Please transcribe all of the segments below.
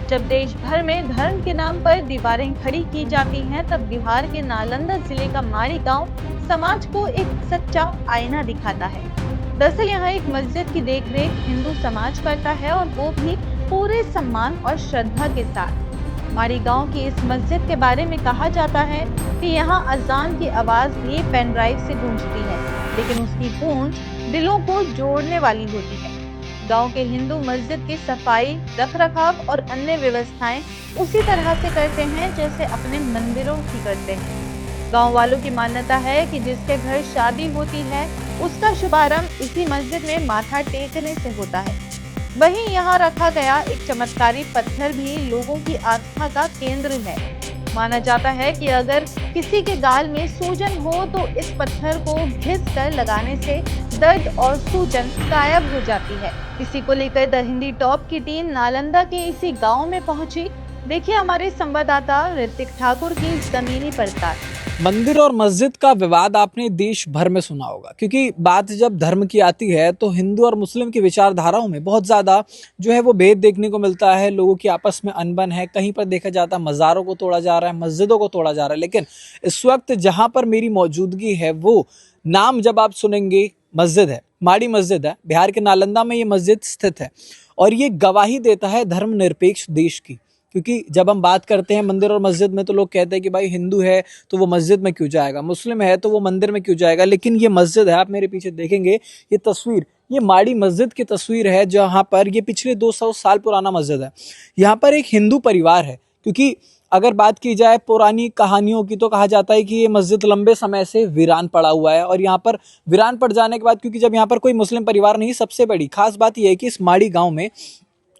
जब देश भर में धर्म के नाम पर दीवारें खड़ी की जाती हैं, तब बिहार के नालंदा जिले का माड़ी गांव समाज को एक सच्चा आईना दिखाता है। दरअसल यहाँ एक मस्जिद की देखरेख हिंदू समाज करता है, और वो भी पूरे सम्मान और श्रद्धा के साथ। माड़ी गांव की इस मस्जिद के बारे में कहा जाता है कि यहाँ अजान की आवाज भी पेन ड्राइव से गूंजती है, लेकिन उसकी गूंज दिलों को जोड़ने वाली होती है। गांव के हिंदू मस्जिद की सफाई, रखरखाव और अन्य व्यवस्थाएं उसी तरह से करते हैं जैसे अपने मंदिरों की करते हैं। गांव वालों की मान्यता है कि जिसके घर शादी होती है, उसका शुभारंभ इसी मस्जिद में माथा टेकने से होता है। वहीं यहाँ रखा गया एक चमत्कारी पत्थर भी लोगों की आस्था का केंद्र है। माना जाता है कि अगर किसी के गाल में सूजन हो तो इस पत्थर को घिस कर लगाने से दर्द और सूजन गायब हो जाती है। इसी को लेकर द हिंदी टॉप की टीम नालंदा के इसी गांव में पहुंची। देखिए हमारे संवाददाता ऋतिक ठाकुर की जमीनी पड़ताल। मंदिर और मस्जिद का विवाद आपने देश भर में सुना होगा, क्योंकि बात जब धर्म की आती है तो हिंदू और मुस्लिम की विचारधाराओं में बहुत ज्यादा जो है वो भेद देखने को मिलता है। लोगों की आपस में अनबन है। कहीं पर देखा जाता है मज़ारों को तोड़ा जा रहा है, मस्जिदों को तोड़ा जा रहा है। लेकिन इस वक्त जहां पर मेरी मौजूदगी है, वो नाम जब आप सुनेंगे, मस्जिद है, माड़ी मस्जिद है। बिहार के नालंदा में ये मस्जिद स्थित है और ये गवाही देता है धर्मनिरपेक्ष देश की। क्योंकि जब हम बात करते हैं मंदिर और मस्जिद में तो लोग कहते हैं कि भाई हिंदू है तो वो मस्जिद में क्यों जाएगा, मुस्लिम है तो वो मंदिर में क्यों जाएगा। लेकिन ये मस्जिद है, आप मेरे पीछे देखेंगे ये तस्वीर, ये माड़ी मस्जिद की तस्वीर है, जहां पर ये पिछले 200 साल पुराना मस्जिद है। यहाँ पर एक हिंदू परिवार है। क्योंकि अगर बात की जाए पुरानी कहानियों की तो कहा जाता है कि ये मस्जिद लंबे समय से वीरान पड़ा हुआ है। और यहाँ पर वीरान पड़ जाने के बाद, क्योंकि जब यहाँ पर कोई मुस्लिम परिवार नहीं, सबसे बड़ी खास बात यह है कि इस माड़ी गांव में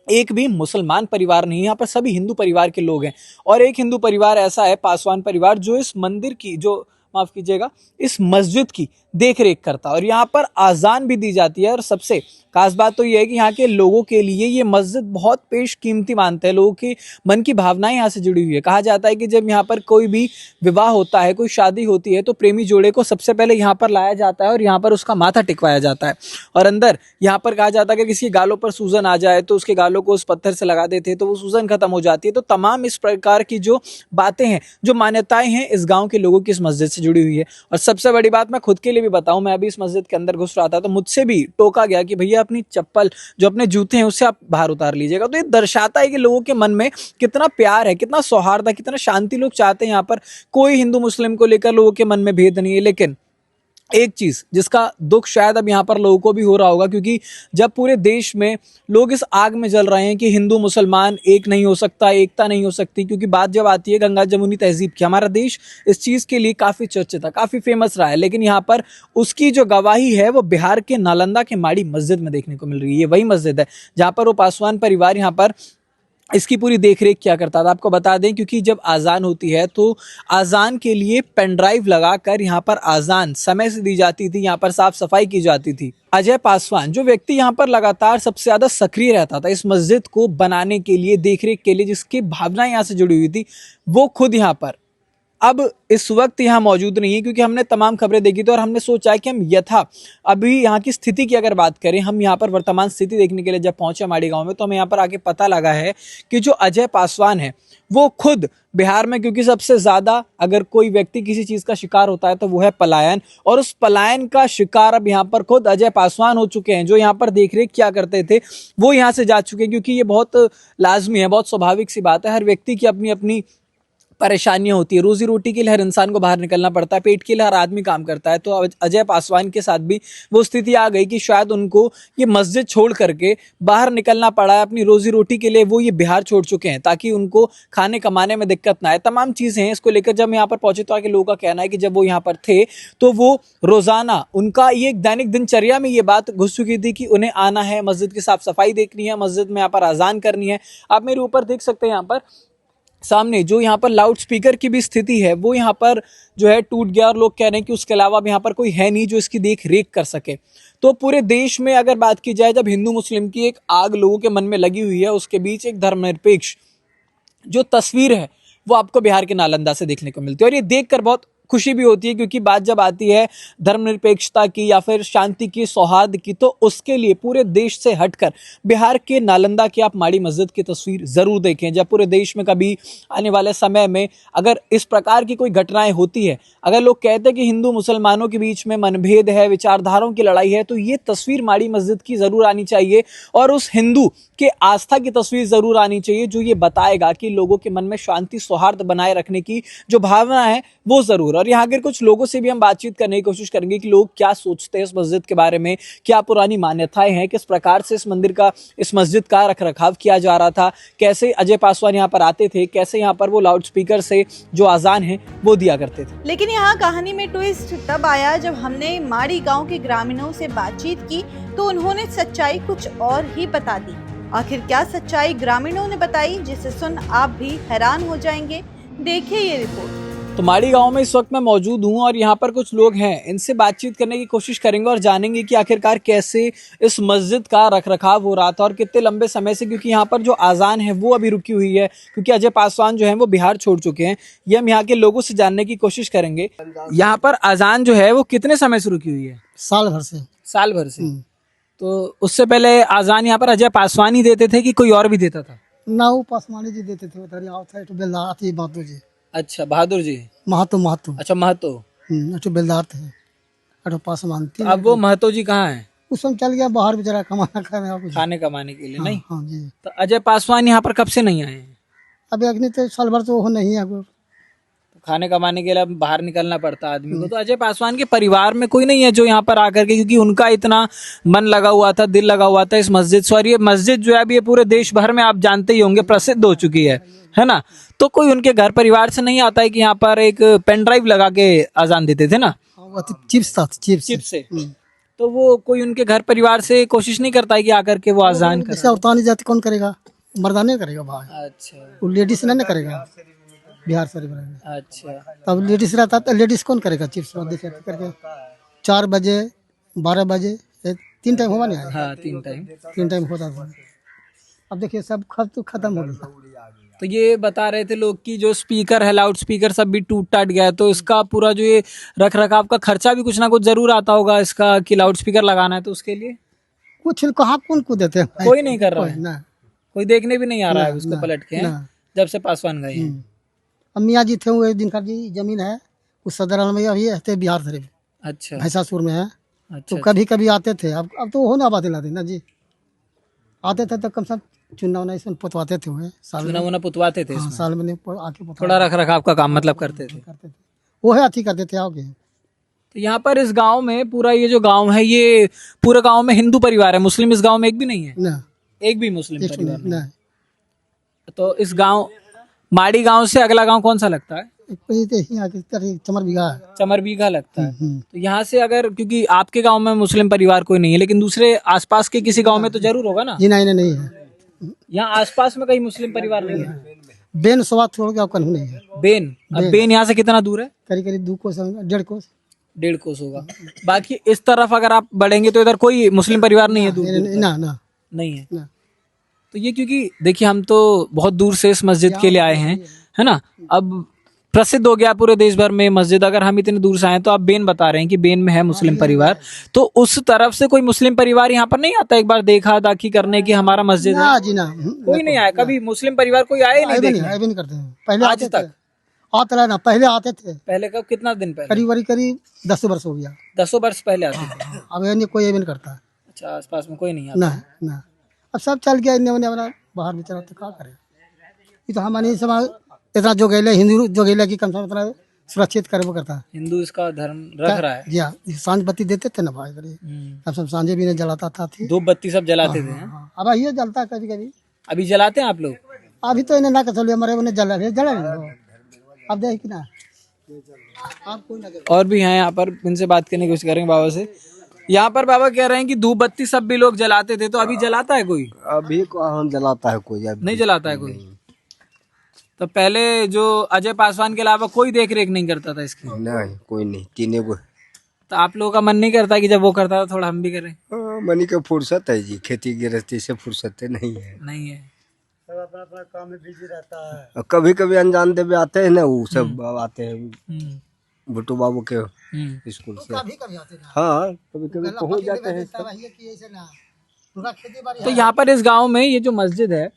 एक भी मुसलमान परिवार नहीं है। यहाँ पर सभी हिंदू परिवार के लोग हैं। और एक हिंदू परिवार ऐसा है, पासवान परिवार, जो इस मंदिर की, जो माफ कीजिएगा, इस मस्जिद की देख रेख करता है। और यहाँ पर आजान भी दी जाती है। और सबसे खास बात तो यह है कि यहाँ के लोगों के लिए ये मस्जिद बहुत पेशकीमती मानते हैं। लोगों की मन की भावनाएं यहाँ से जुड़ी हुई है। कहा जाता है कि जब यहाँ पर कोई भी विवाह होता है, कोई शादी होती है, तो प्रेमी जोड़े को सबसे पहले यहाँ पर लाया जाता है और यहाँ पर उसका माथा टिकवाया जाता है। और अंदर यहाँ पर कहा जाता है कि किसी के गालों पर सूजन आ जाए तो उसके गालों को उस पत्थर से लगा देते तो वो सूजन खत्म हो जाती है। तो तमाम इस प्रकार की जो बातें हैं, जो मान्यताएं हैं, इस गाँव के लोगों की इस मस्जिद से जुड़ी हुई है। और सबसे बड़ी बात मैं खुद के लिए भी बताऊं, मैं अभी इस मस्जिद के अंदर घुस रहा था तो मुझसे भी टोका गया कि भैया अपनी चप्पल, जो अपने जूते हैं, उससे आप बाहर उतार लीजिएगा। तो ये दर्शाता है कि लोगों के मन में कितना प्यार है, कितना सौहार्द है, कितना शांति लोग चाहते हैं। यहाँ पर कोई हिंदू मुस्लिम को लेकर लोगों के मन में भेद नहीं है। लेकिन एक चीज जिसका दुख शायद अब यहाँ पर लोगों को भी हो रहा होगा, क्योंकि जब पूरे देश में लोग इस आग में जल रहे हैं कि हिंदू मुसलमान एक नहीं हो सकता, एकता नहीं हो सकती, क्योंकि बात जब आती है गंगा जमुनी तहजीब की, हमारा देश इस चीज के लिए काफी चर्चित था, काफी फेमस रहा है। लेकिन यहाँ पर उसकी जो गवाही है वो बिहार के नालंदा के माड़ी मस्जिद में देखने को मिल रही है। ये वही मस्जिद है जहाँ पर वो पासवान परिवार यहाँ पर इसकी पूरी देखरेख क्या करता था। आपको बता दें, क्योंकि जब आज़ान होती है तो आज़ान के लिए पेन ड्राइव लगाकर यहाँ पर आज़ान समय से दी जाती थी, यहाँ पर साफ सफाई की जाती थी। अजय पासवान, जो व्यक्ति यहाँ पर लगातार सबसे ज़्यादा सक्रिय रहता था इस मस्जिद को बनाने के लिए, देखरेख के लिए, जिसकी भावनाएं यहाँ से जुड़ी हुई थी, वो खुद यहाँ पर अब इस वक्त यहाँ मौजूद नहीं है। क्योंकि हमने तमाम खबरें देखी थी और हमने सोचा है कि हम यथा अभी यहाँ की स्थिति की अगर बात करें, हम यहाँ पर वर्तमान स्थिति देखने के लिए जब पहुंचे माड़ी गांव में, तो हमें यहाँ पर आके पता लगा है कि जो अजय पासवान है वो खुद बिहार में, क्योंकि सबसे ज्यादा अगर कोई व्यक्ति किसी चीज का शिकार होता है तो वो है पलायन, और उस पलायन का शिकार अब यहाँ पर खुद अजय पासवान हो चुके हैं। जो यहाँ पर देखरेख क्या करते थे वो यहाँ से जा चुके हैं। क्योंकि ये बहुत लाजमी है, बहुत स्वाभाविक सी बात है, हर व्यक्ति की अपनी अपनी परेशानियां होती है। रोजी रोटी के लिए हर इंसान को बाहर निकलना पड़ता है, पेट के लिए हर आदमी काम करता है। तो अजय पासवान के साथ भी वो स्थिति आ गई कि शायद उनको ये मस्जिद छोड़ करके बाहर निकलना पड़ा है। अपनी रोजी रोटी के लिए वो ये बिहार छोड़ चुके हैं ताकि उनको खाने कमाने में दिक्कत ना आए। तमाम चीजें हैं। इसको लेकर जब यहाँ पर पहुंचे तो आके लोगों का कहना है कि जब वो यहाँ पर थे तो वो रोजाना, उनका ये दैनिक दिनचर्या में ये बात घुस चुकी थी कि उन्हें आना है, मस्जिद की साफ सफाई देखनी है, मस्जिद में यहाँ पर अजान करनी है। आप मेरे ऊपर देख सकते हैं, यहाँ पर सामने जो यहाँ पर लाउड स्पीकर की भी स्थिति है वो यहाँ पर जो है टूट गया, और लोग कह रहे हैं कि उसके अलावा अब यहाँ पर कोई है नहीं जो इसकी देख रेख कर सके। तो पूरे देश में अगर बात की जाए, जब हिंदू मुस्लिम की एक आग लोगों के मन में लगी हुई है, उसके बीच एक धर्मनिरपेक्ष जो तस्वीर है वो आपको बिहार के नालंदा से देखने को मिलती है। और ये देखकर बहुत खुशी भी होती है, क्योंकि बात जब आती है धर्मनिरपेक्षता की या फिर शांति की, सौहार्द की, तो उसके लिए पूरे देश से हटकर बिहार के नालंदा की आप माड़ी मस्जिद की तस्वीर जरूर देखें। जब पूरे देश में कभी आने वाले समय में अगर इस प्रकार की कोई घटनाएं होती है, अगर लोग कहते हैं कि हिंदू मुसलमानों के बीच में मनभेद है, विचारधाराओं की लड़ाई है, तो ये तस्वीर माड़ी मस्जिद की जरूर आनी चाहिए और उस हिंदू के आस्था की तस्वीर जरूर आनी चाहिए जो ये बताएगा कि लोगों के मन में शांति सौहार्द बनाए रखने की जो भावना है वो जरूर। और यहाँ के कुछ लोगों से भी हम बातचीत करने की कोशिश करेंगे कि लोग क्या सोचते हैं इस मस्जिद के बारे में, क्या पुरानी मान्यताएं हैं, किस प्रकार से इस मस्जिद का रखरखाव किया जा रहा था, कैसे अजय पासवान यहाँ पर आते थे, कैसे यहाँ पर वो लाउड स्पीकर से जो आजान है वो दिया करते थे। लेकिन यहाँ कहानी में ट्विस्ट तब आया जब हमने माड़ी गांव के ग्रामीणों से बातचीत की तो उन्होंने सच्चाई कुछ और ही बता दी। आखिर क्या सच्चाई ग्रामीणों ने बताई जिसे सुन आप भी हैरान हो जाएंगे। देखिए ये रिपोर्ट। तो माड़ी गांव में इस वक्त मैं मौजूद हूं और यहाँ पर कुछ लोग हैं, इनसे बातचीत करने की कोशिश करेंगे और जानेंगे कि आखिरकार कैसे इस मस्जिद का रखरखाव हो रहा था और कितने लंबे समय से, क्योंकि यहाँ पर जो आज़ान है वो अभी रुकी हुई है, क्योंकि अजय पासवान जो है वो बिहार छोड़ चुके हैं। ये हम यहाँ के लोगों से जानने की कोशिश करेंगे। यहाँ पर आज़ान जो है वो कितने समय से रुकी हुई है? साल भर से। साल भर से। तो उससे पहले आज़ान यहाँ पर अजय पासवान ही देते थे कि कोई और भी देता था? ना वो पासवानी जी देते थे, उधर आओ था, बेलदार थे बहादुर जी। अच्छा, बहादुर जी। महतो। अच्छा, महतो। अटो बेलदार थे, अटो पासवान थे। अब वो महतो जी कहाँ है? उस समय चल गया बाहर बेचारा खाने कमाने के लिए। हाँ, नहीं हाँ जी। तो अजय पासवान यहाँ पर कब से नहीं आए हैं? अभी अग्नि तो साल भर तो वो नहीं है। तो खाने कमाने के लिए अब बाहर निकलना पड़ता आदमी को। तो अजय पासवान के परिवार में कोई नहीं है जो यहाँ पर आकर के, क्योंकि उनका इतना मन लगा हुआ था, दिल लगा हुआ था इस मस्जिद से, और ये मस्जिद जो है अभी ये पूरे देश भर में आप जानते ही होंगे प्रसिद्ध हो चुकी है ना। तो कोई उनके घर परिवार से नहीं आता है कि यहाँ पर एक पेन ड्राइव लगा के आजान देते थे ना? चिप्स था, चिप्स से। तो वो कोई उनके घर परिवार से कोशिश नहीं करता है कि आकर के वो आजान करे? जैसे औरतानी जाति कौन करेगा, मर्दाने करेगा भाई। अच्छा, वो लेडीज नहीं करेगा बिहार शरीफ में। अच्छा, तब लेडीज रहता तो लेडीज कौन करेगा चिप्स करके 4 बजे 12 बजे 3 टाइम हुआ नहीं? हाँ, 3 टाइम होता था। अब देखिए सब खत्म हो गया। तो ये बता रहे थे लोग कि जो स्पीकर है, लाउड स्पीकर सब भी टूट टाट गया है, तो इसका पूरा जो ये रख रखाव का खर्चा भी कुछ ना कुछ जरूर आता होगा इसका, कि लाउड स्पीकर लगाना है तो उसके लिए कुछ कहाँ कौन को देते हैं? कोई नहीं कर रहा है ना, कोई देखने भी नहीं आ रहा है उसको पलट के, जब से पासवान गए हैं। अब मियाँ जी थे, वो दिनकर जी जमीन है उस सदर में, अभी रहते बिहार शरीफ। अच्छा, भैंसासुर में है। अच्छा, तो कभी कभी आते थे। अब तो हो ना बातें लाते ना जी, आते थे तो कम से कम चुनाव नहीं सुन पुतवाते थे, हुए चुनाव पुतवाते थे। हाँ, साल में आके थोड़ा रख रखाव का काम मतलब करते थे। वो है अथी करते थे आगे। तो यहाँ पर इस गांव में पूरा ये जो गांव है, ये पूरे गांव में हिंदू परिवार है, मुस्लिम इस गांव में एक भी नहीं है? ना, एक भी मुस्लिम परिवार नहीं। ना। तो इस गांव माड़ी गांव से अगला गांव कौन सा लगता है? चमर बीघा है। चमर बीघा लगता है। तो यहाँ से अगर, क्योंकि आपके गांव में मुस्लिम परिवार कोई नहीं है, लेकिन दूसरे आसपास के किसी गांव में तो जरूर होगा ना? जी नहीं है। यहाँ आसपास में कहीं मुस्लिम परिवार नहीं है? बेन स्वाद छोड़ के कहीं नहीं है। बेन, अब बेन यहाँ से कितना दूर है? करीब 2 कोस 1.5 कोस होगा। बाकी इस तरफ अगर आप बढ़ेंगे तो इधर कोई मुस्लिम परिवार नहीं है? दूर ना नहीं है। तो ये, क्योंकि देखिए हम तो बहुत दूर से इस मस्जिद के लिए आए हैं, है ना। अब प्रसिद्ध हो गया पूरे देश भर में मस्जिद, अगर हम इतने दूर से आए तो आप बेन बता रहे हैं कि बेन में है मुस्लिम परिवार, तो उस तरफ से कोई मुस्लिम परिवार यहाँ पर नहीं आता एक बार देखा दाखी करने की हमारा मस्जिद है? जी ना, कोई नहीं आया कभी मुस्लिम परिवार, कोई आए नहीं नहीं करते हैं। पहले आज तक आते रहे ना, पहले आते थे। पहले कब, कितना दिन पहले? करीब 10 वर्ष हो गया। 10 वर्ष पहले आते थे। अब कोई नहीं करता। अच्छा, आसपास में कोई नहीं आता? ना। अब सब चल गया इन्हें बाहर बेचारा, तो क्या करे। ये तो हमारे समाज इतना जो गैले हिंदू जो गैले की कम से कम इतना सुरक्षित करे वो करता है। हिंदू इसका धर्म रख रहा है। जी हाँ, सांझ बत्ती देते थे ना भाई, तब सब सांझे भी नहीं जलाता था। धूप बत्ती सब जलाते थे। अब ये जलता है कभी। अभी जलाते हैं आप लोग? अभी तो इन्हें ना कर हमारे उन्हें जला अब देख ना आप कोई ना। और भी हैं यहाँ पर, इनसे बात करने की कोशिश करेंगे बाबा से। यहाँ पर बाबा कह रहे हैं कि धूप बत्ती सब भी लोग जलाते थे, तो अभी जलाता है कोई? अभी कहाँ जलाता है कोई? नहीं जलाता है कोई। तो पहले जो अजय पासवान के अलावा कोई देख रेख नहीं करता था इसकी? नहीं, कोई नहीं, तीनों को। तो आप लोगों का मन नहीं करता कि जब वो करता था थोड़ा हम भी करें? मनी का फुर्सत है जी, खेती गृहस्थी से फुर्सत नहीं है। नहीं है, सब अपना काम में बिजी रहता है। कभी कभी अनजान देवे आते हैं ना, वो सब आते हैं। भुट्टो बाबू के स्कूल से। कभी कभी आते हैं हाँ, कभी कभी पहुँच जाते हैं सब। तो यहाँ पर इस गांव में ये जो मस्जिद है,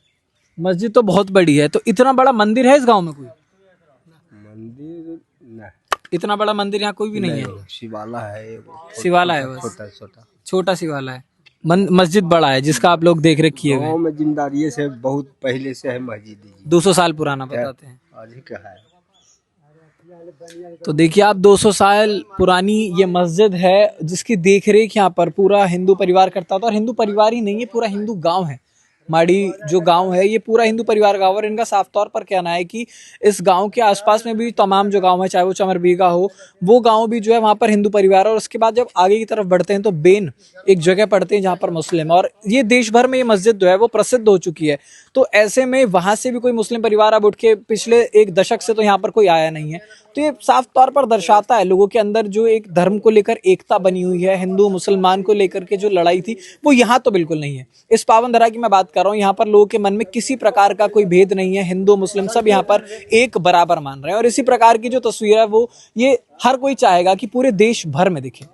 मस्जिद तो बहुत बड़ी है, तो इतना बड़ा मंदिर है इस गांव में कोई? मंदिर नहीं, इतना बड़ा मंदिर यहाँ कोई भी नहीं है। शिवाला है एगो, शिवाला है बस, छोटा छोटा। छोटा शिवाला है। मस्जिद बड़ा है जिसका आप लोग देख रेख किए हुए गाँव हैं। में जिम्मेदारी से बहुत पहले से है मस्जिद जी। 200 साल पुराना बताते हैं। आज ही का है। तो देखिए आप 200 साल पुरानी ये मस्जिद है जिसकी देखरेख यहाँ पर पूरा हिंदू परिवार करता था। और हिंदू परिवार ही नहीं है, पूरा हिंदू गांव है। माड़ी जो गांव है ये पूरा हिंदू परिवार गांव है। और इनका साफ तौर पर कहना है कि इस गांव के आसपास में भी तमाम जो गांव है, चाहे वो चमरबीघा हो, वो गांव भी जो है वहां पर हिंदू परिवार है। और उसके बाद जब आगे की तरफ बढ़ते हैं तो बेन एक जगह पड़ते हैं जहां पर मुस्लिम, और ये देश भर में ये मस्जिद जो है वो प्रसिद्ध हो चुकी है। तो ऐसे में वहां से भी कोई मुस्लिम परिवार अब उठ के पिछले 1 दशक से तो यहाँ पर कोई आया नहीं है। तो ये साफ तौर पर दर्शाता है लोगों के अंदर जो एक धर्म को लेकर एकता बनी हुई है, हिंदू मुसलमान को लेकर के जो लड़ाई थी वो यहाँ तो बिल्कुल नहीं है। इस पावन धरा की मैं बात कर रहा हूँ, यहाँ पर लोगों के मन में किसी प्रकार का कोई भेद नहीं है। हिंदू मुस्लिम सब यहाँ पर एक बराबर मान रहे हैं। और इसी प्रकार की जो तस्वीर है वो ये हर कोई चाहेगा कि पूरे देश भर में दिखे।